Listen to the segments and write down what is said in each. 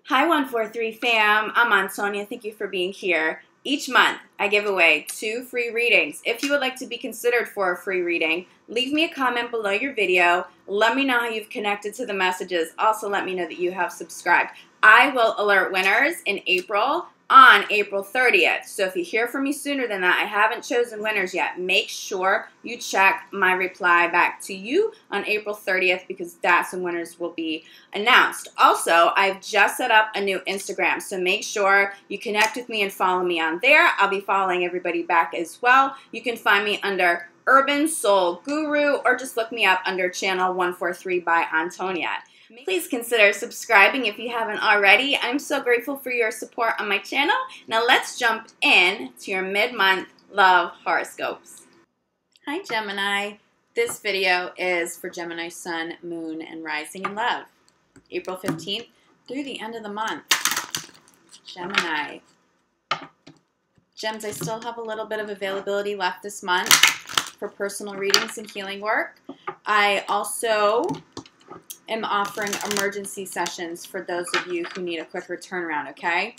Hi 143 fam, I'm Antonia. Thank you for being here. Each month, I give away 2 free readings. If you would like to be considered for a free reading, leave me a comment below your video. Let me know how you've connected to the messages. Also, let me know that you have subscribed. I will alert winners in April on April 30th. So if you hear from me sooner than that, I haven't chosen winners yet. Make sure you check my reply back to you on April 30th because that's when winners will be announced. Also, I've just set up a new Instagram, so make sure you connect with me and follow me on there. I'll be following everybody back as well. You can find me under Urban Soul Guru or just look me up under channel 143 by Antonia. Please consider subscribing if you haven't already. I'm so grateful for your support on my channel. Now let's jump in to your mid-month love horoscopes. Hi Gemini. This video is for Gemini Sun, Moon, and Rising in Love. April 15th through the end of the month. Gemini. Gems, I still have a little bit of availability left this month for personal readings and healing work. I also am offering emergency sessions for those of you who need a quicker turnaround, okay?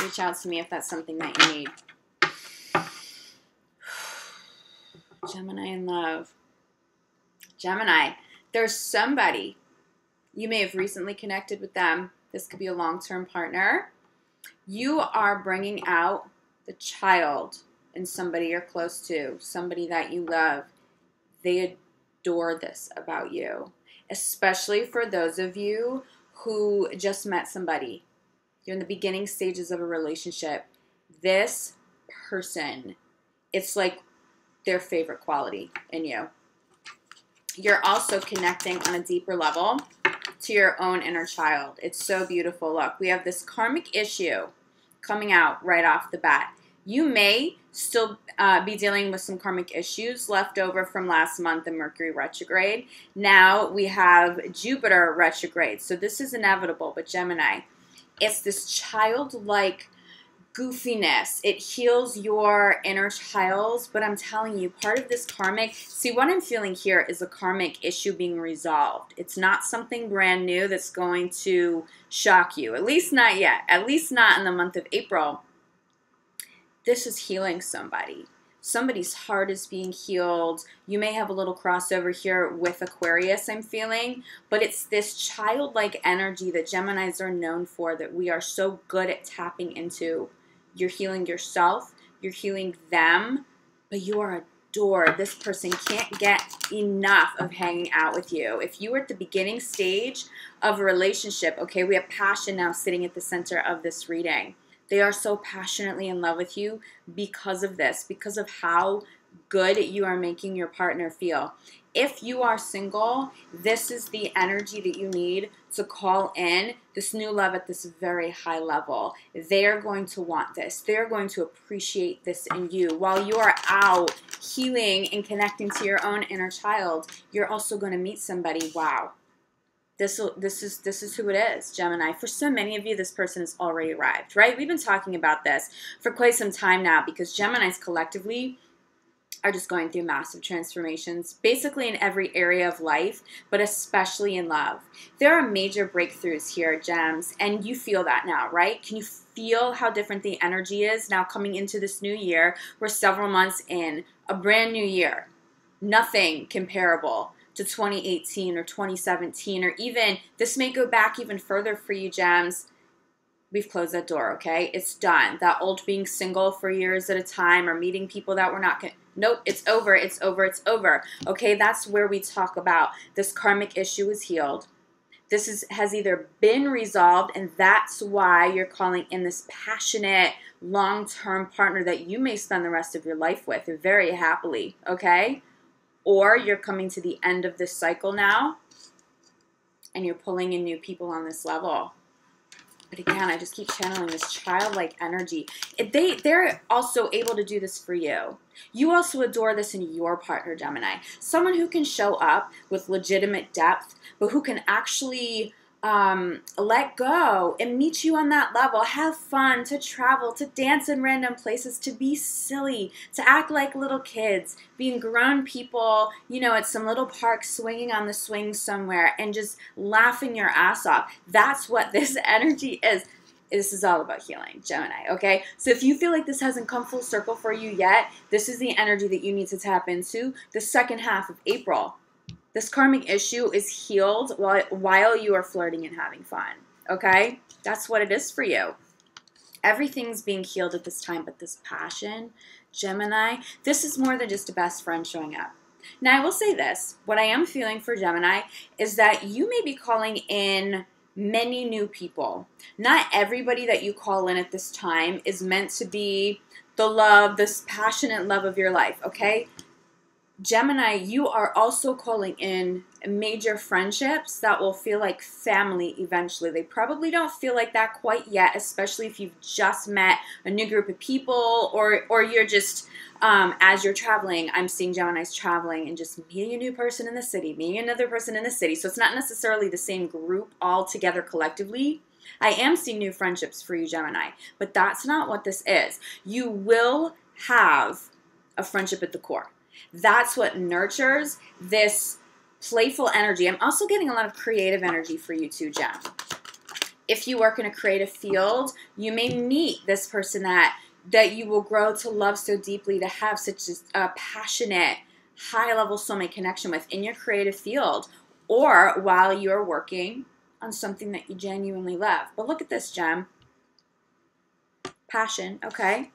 Reach out to me if that's something that you need. Gemini in love. Gemini, there's somebody. You may have recently connected with them. This could be a long-term partner. You are bringing out the child in somebody you're close to, somebody that you love. They adore this about you, especially for those of you who just met somebody. You're in the beginning stages of a relationship. This person, it's like their favorite quality in you. You're also connecting on a deeper level to your own inner child. It's so beautiful. Look, we have this karmic issue coming out right off the bat. You may still be dealing with some karmic issues left over from last month in Mercury retrograde. Now we have Jupiter retrograde. So this is inevitable, but Gemini, it's this childlike goofiness. It heals your inner child, but I'm telling you, part of this karmic, see what I'm feeling here is a karmic issue being resolved. It's not something brand new that's going to shock you, at least not yet, at least not in the month of April. This is healing somebody. Somebody's heart is being healed. You may have a little crossover here with Aquarius, I'm feeling, but it's this childlike energy that Geminis are known for that we are so good at tapping into. You're healing yourself, you're healing them, but you are adored. This person can't get enough of hanging out with you. If you were at the beginning stage of a relationship, okay, we have passion now sitting at the center of this reading. They are so passionately in love with you because of this, because of how good you are making your partner feel. If you are single, this is the energy that you need to call in this new love at this very high level. They're going to want this. They're going to appreciate this in you. While you are out healing and connecting to your own inner child, you're also going to meet somebody. Wow. This is who it is, Gemini. For so many of you, this person has already arrived, right? We've been talking about this for quite some time now because Geminis collectively are just going through massive transformations, basically in every area of life, but especially in love. There are major breakthroughs here, Gems, and you feel that now, right? Can you feel how different the energy is now coming into this new year? We're several months in, a brand new year. Nothing comparable to 2018 or 2017, or even, this may go back even further for you, Gems. We've closed that door, okay? It's done. That old being single for years at a time or meeting people that we're not going to, nope, it's over, it's over, it's over. Okay, that's where we talk about this karmic issue is healed. This has either been resolved, and that's why you're calling in this passionate, long-term partner that you may spend the rest of your life with very happily, okay? Or you're coming to the end of this cycle now, and you're pulling in new people on this level. But again, I just keep channeling this childlike energy. They're also able to do this for you. You also adore this in your partner, Gemini. Someone who can show up with legitimate depth, but who can actually let go and meet you on that level. Have fun, to travel, to dance in random places, to be silly, to act like little kids, being grown people, you know, at some little park swinging on the swings somewhere and just laughing your ass off. That's what this energy is. This is all about healing, Gemini, okay? So if you feel like this hasn't come full circle for you yet, this is the energy that you need to tap into the second half of April. This karmic issue is healed while you are flirting and having fun, okay? That's what it is for you. Everything's being healed at this time, but this passion, Gemini, this is more than just a best friend showing up. Now, I will say this. What I am feeling for Gemini is that you may be calling in many new people. Not everybody that you call in at this time is meant to be the love, this passionate love of your life, okay? Gemini, you are also calling in major friendships that will feel like family eventually. They probably don't feel like that quite yet, especially if you've just met a new group of people or you're just, as you're traveling, I'm seeing Gemini's traveling and just meeting a new person in the city, meeting another person in the city. So it's not necessarily the same group all together collectively. I am seeing new friendships for you, Gemini, but that's not what this is. You will have a friendship at the core. That's what nurtures this playful energy. I'm also getting a lot of creative energy for you too, Gem. If you work in a creative field, you may meet this person that you will grow to love so deeply, to have such a passionate, high-level soulmate connection with in your creative field, or while you're working on something that you genuinely love. But look at this, Gem. Passion, okay?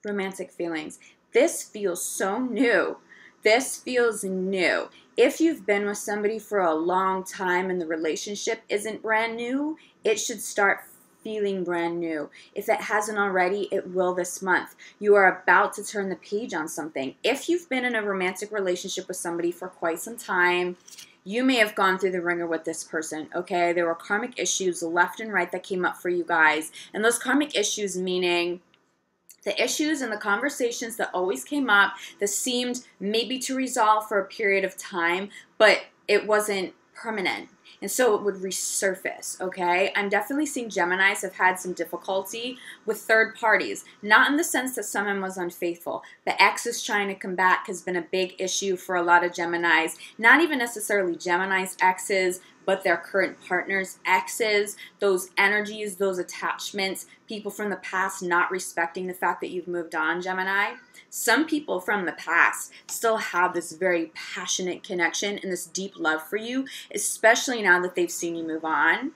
Romantic feelings. This feels so new. This feels new. If you've been with somebody for a long time and the relationship isn't brand new, it should start feeling brand new. If it hasn't already, it will this month. You are about to turn the page on something. If you've been in a romantic relationship with somebody for quite some time, you may have gone through the ringer with this person, okay? There were karmic issues left and right that came up for you guys. And those karmic issues meaning the issues and the conversations that always came up that seemed maybe to resolve for a period of time, but it wasn't permanent. And so it would resurface, okay? I'm definitely seeing Geminis have had some difficulty with third parties. Not in the sense that someone was unfaithful. The ex is trying to come back has been a big issue for a lot of Geminis. Not even necessarily Gemini's exes, but their current partner's exes, those energies, those attachments, people from the past not respecting the fact that you've moved on, Gemini. Some people from the past still have this very passionate connection and this deep love for you, especially now that they've seen you move on.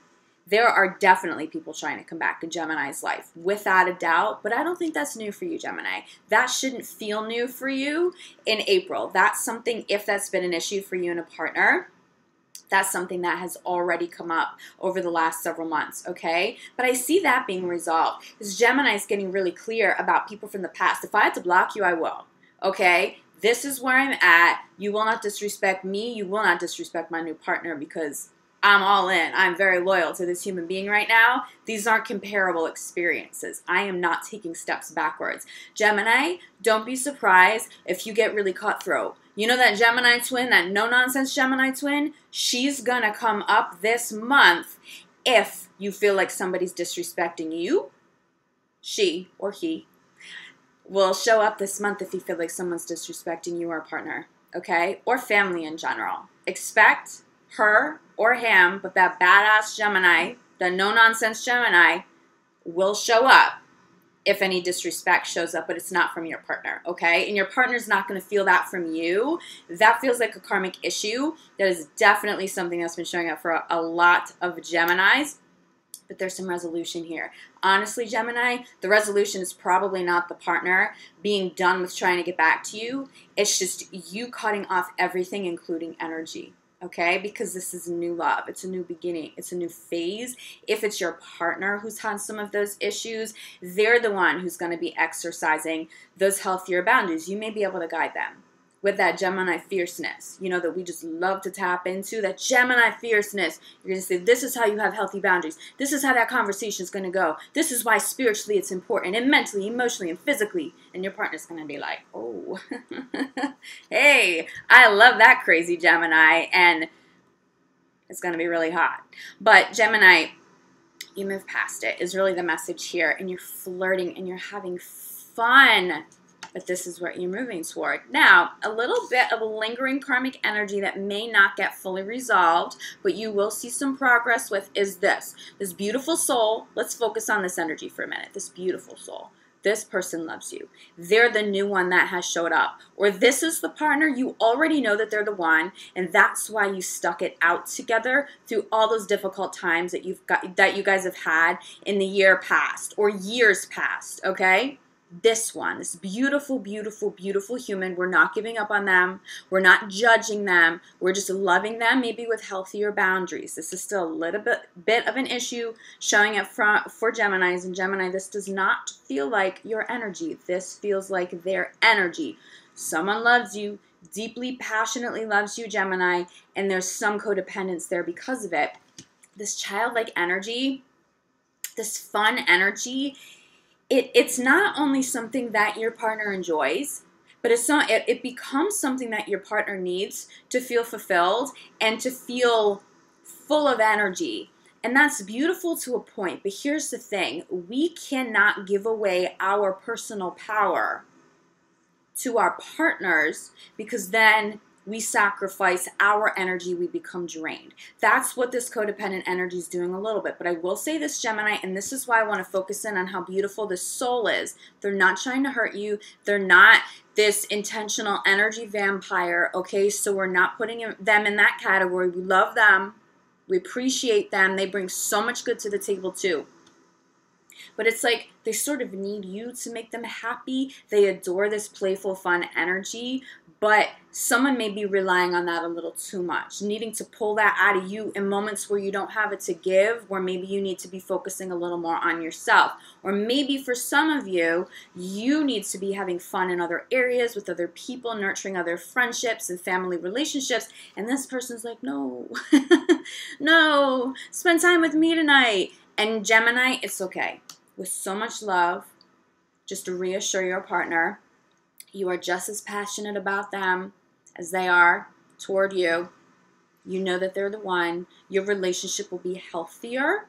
There are definitely people trying to come back in Gemini's life, without a doubt, but I don't think that's new for you, Gemini. That shouldn't feel new for you in April. That's something, if that's been an issue for you and a partner, that's something that has already come up over the last several months, okay? But I see that being resolved. This Gemini is getting really clear about people from the past. If I had to block you, I will, okay? This is where I'm at. You will not disrespect me. You will not disrespect my new partner because I'm all in. I'm very loyal to this human being right now. These aren't comparable experiences. I am not taking steps backwards. Gemini, don't be surprised if you get really cutthroat. You know that Gemini twin, that no-nonsense Gemini twin? She's going to come up this month if you feel like somebody's disrespecting you. She or he will show up this month if you feel like someone's disrespecting you or a partner, okay? Or family in general. Expect her or him, but that badass Gemini, the no-nonsense Gemini, will show up if any disrespect shows up, but it's not from your partner, okay? And your partner's not going to feel that from you. That feels like a karmic issue. That is definitely something that's been showing up for a lot of Geminis, but there's some resolution here. Honestly, Gemini, the resolution is probably not the partner being done with trying to get back to you. It's just you cutting off everything, including energy. Okay, because this is new love. It's a new beginning. It's a new phase. If it's your partner who's had some of those issues, they're the one who's going to be exercising those healthier boundaries. You may be able to guide them with that Gemini fierceness, you know, that we just love to tap into, that Gemini fierceness. You're going to say, this is how you have healthy boundaries. This is how that conversation is going to go. This is why spiritually it's important, and mentally, emotionally, and physically. And your partner's going to be like, oh, hey, I love that crazy Gemini. And It's going to be really hot. But Gemini, you move past it is really the message here, and you're flirting and you're having fun. But this is what you're moving toward. Now, a little bit of a lingering karmic energy that may not get fully resolved, but you will see some progress with is this beautiful soul. Let's focus on this energy for a minute. This beautiful soul. This person loves you. They're the new one that has showed up. Or this is the partner. You already know that they're the one, and that's why you stuck it out together through all those difficult times that you guys have had in the year past or years past, okay? This one, this beautiful, beautiful, beautiful human. We're not giving up on them. We're not judging them. We're just loving them, maybe with healthier boundaries. This is still a little bit of an issue showing up for Geminis. And Gemini, this does not feel like your energy. This feels like their energy. Someone loves you, deeply, passionately loves you, Gemini, and there's some codependence there because of it. This childlike energy, this fun energy, it's not only something that your partner enjoys, but it becomes something that your partner needs to feel fulfilled and to feel full of energy. And that's beautiful to a point. But here's the thing. We cannot give away our personal power to our partners, because then we sacrifice our energy, we become drained. That's what this codependent energy is doing a little bit. But I will say this, Gemini, and this is why I want to focus in on how beautiful this soul is. They're not trying to hurt you. They're not this intentional energy vampire, okay? So we're not putting them in that category. We love them. We appreciate them. They bring so much good to the table too. But it's like they sort of need you to make them happy. They adore this playful, fun energy, but someone may be relying on that a little too much, needing to pull that out of you in moments where you don't have it to give, where maybe you need to be focusing a little more on yourself. Or maybe for some of you, you need to be having fun in other areas with other people, nurturing other friendships and family relationships, and this person's like, no, no, spend time with me tonight. And Gemini, it's okay. With so much love, just to reassure your partner, you are just as passionate about them as they are toward you. You know that they're the one. Your relationship will be healthier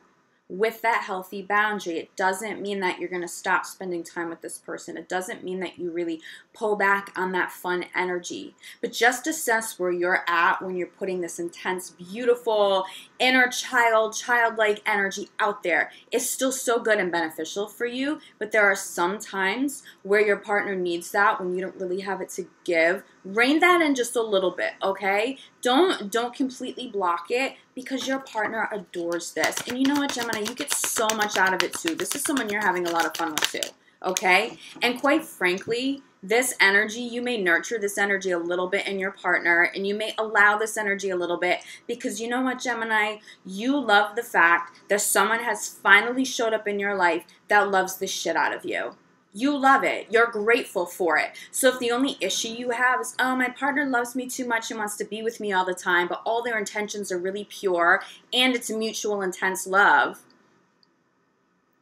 with that healthy boundary. It doesn't mean that you're going to stop spending time with this person. It doesn't mean that you really pull back on that fun energy. But just assess where you're at when you're putting this intense, beautiful, inner childlike energy out there. It's still so good and beneficial for you, but there are some times where your partner needs that when you don't really have it to give. Rein that in just a little bit, okay? Don't completely block it, because your partner adores this. And you know what, Gemini? You get so much out of it too. This is someone you're having a lot of fun with too, okay? And quite frankly, this energy, you may nurture this energy a little bit in your partner, and you may allow this energy a little bit, because you know what, Gemini? You love the fact that someone has finally showed up in your life that loves the shit out of you. You love it. You're grateful for it. So if the only issue you have is, oh, my partner loves me too much and wants to be with me all the time, but all their intentions are really pure and it's mutual intense love,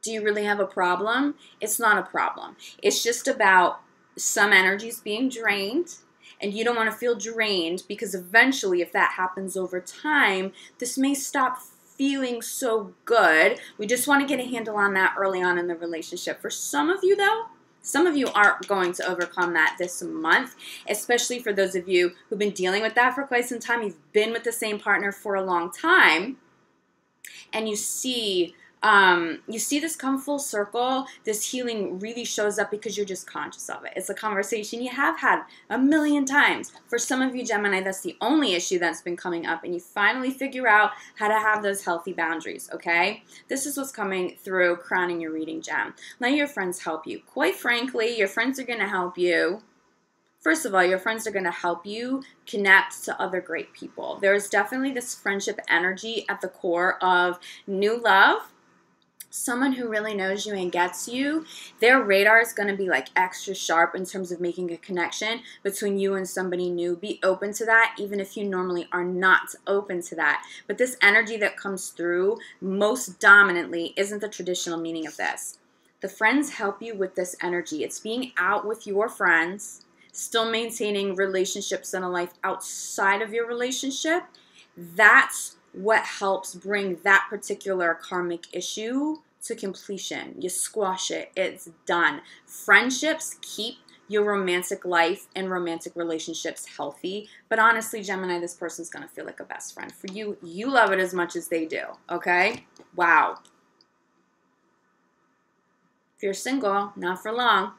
do you really have a problem? It's not a problem. It's just about some energies being drained, and you don't want to feel drained, because eventually, if that happens over time, this may stop feeling so good. We just want to get a handle on that early on in the relationship. For some of you, though, some of you aren't going to overcome that this month, especially for those of you who've been dealing with that for quite some time. You've been with the same partner for a long time, and you see this come full circle. This healing really shows up because you're just conscious of it. It's a conversation you have had a million times. For some of you, Gemini, that's the only issue that's been coming up, and you finally figure out how to have those healthy boundaries, okay? This is what's coming through crowning your reading, Gem. Let your friends help you. Quite frankly, your friends are going to help you. First of all, your friends are going to help you connect to other great people. There's definitely this friendship energy at the core of new love. Someone who really knows you and gets you. Their radar is going to be like extra sharp in terms of making a connection between you and somebody new. Be open to that, even if you normally are not open to that. But this energy that comes through most dominantly isn't the traditional meaning of this. The friends help you with this energy. It's being out with your friends, still maintaining relationships and a life outside of your relationship. That's what helps bring that particular karmic issue to completion. You squash it. It's done. Friendships keep your romantic life and romantic relationships healthy. But honestly, Gemini, this person's going to feel like a best friend for you. You love it as much as they do, okay? Wow. If you're single, not for long.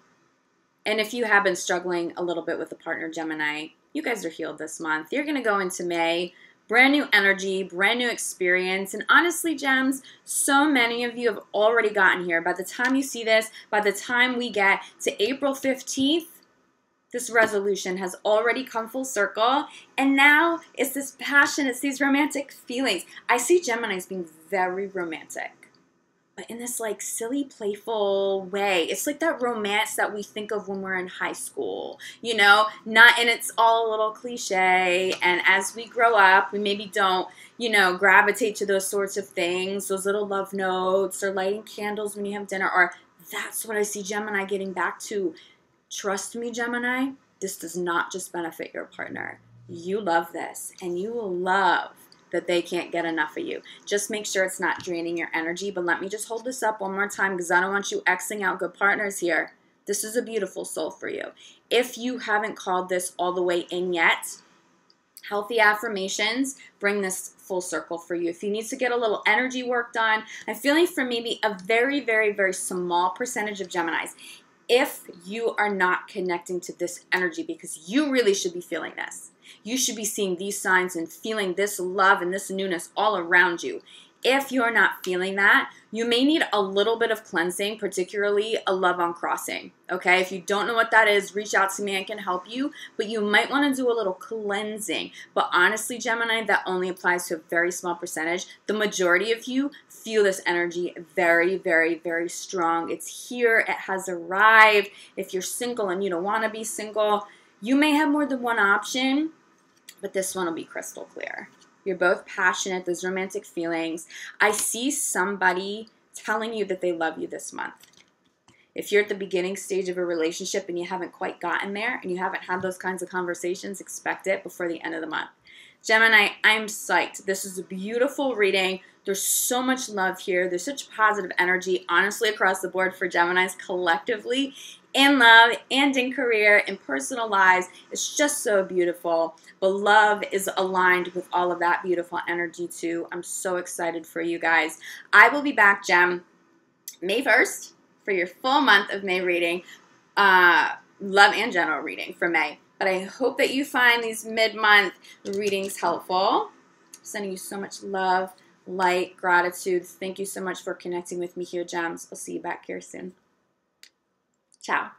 And if you have been struggling a little bit with a partner, Gemini, you guys are healed this month. You're going to go into May. Brand new energy, brand new experience. And honestly, Gems, so many of you have already gotten here. By the time you see this, by the time we get to April 15th, this resolution has already come full circle. And now it's this passion, it's these romantic feelings. I see Geminis being very romantic, but in this like silly, playful way. It's like that romance that we think of when we're in high school, you know, and it's all a little cliche. And as we grow up, we maybe don't, you know, gravitate to those sorts of things, those little love notes or lighting candles when you have dinner, or that's what I see Gemini getting back to. Trust me, Gemini, this does not just benefit your partner. You love this, and you will love that they can't get enough of you. Just make sure it's not draining your energy. But let me just hold this up one more time because I don't want you Xing out good partners here. This is a beautiful soul for you. If you haven't called this all the way in yet, healthy affirmations bring this full circle for you. If you need to get a little energy work done, I'm feeling for maybe a very, very, very small percentage of Geminis. If you are not connecting to this energy, because you really should be feeling this. You should be seeing these signs and feeling this love and this newness all around you. If you're not feeling that, you may need a little bit of cleansing, particularly a love on crossing. Okay, if you don't know what that is, reach out to me. I can help you. But you might want to do a little cleansing. But honestly, Gemini, that only applies to a very small percentage. The majority of you feel this energy very, very, very strong. It's here. It has arrived. If you're single and you don't want to be single, you may have more than one option, but this one will be crystal clear. You're both passionate, those romantic feelings. I see somebody telling you that they love you this month. If you're at the beginning stage of a relationship and you haven't quite gotten there and you haven't had those kinds of conversations, expect it before the end of the month. Gemini, I'm psyched. This is a beautiful reading. There's so much love here. There's such positive energy, honestly, across the board for Geminis collectively, in love and in career, in personal lives. It's just so beautiful. But love is aligned with all of that beautiful energy too. I'm so excited for you guys. I will be back, Gem, May 1st for your full month of May reading, love and general reading for May. But I hope that you find these mid-month readings helpful. Sending you so much love, light, gratitude. Thank you so much for connecting with me here, Gems. I'll see you back here soon. Ciao.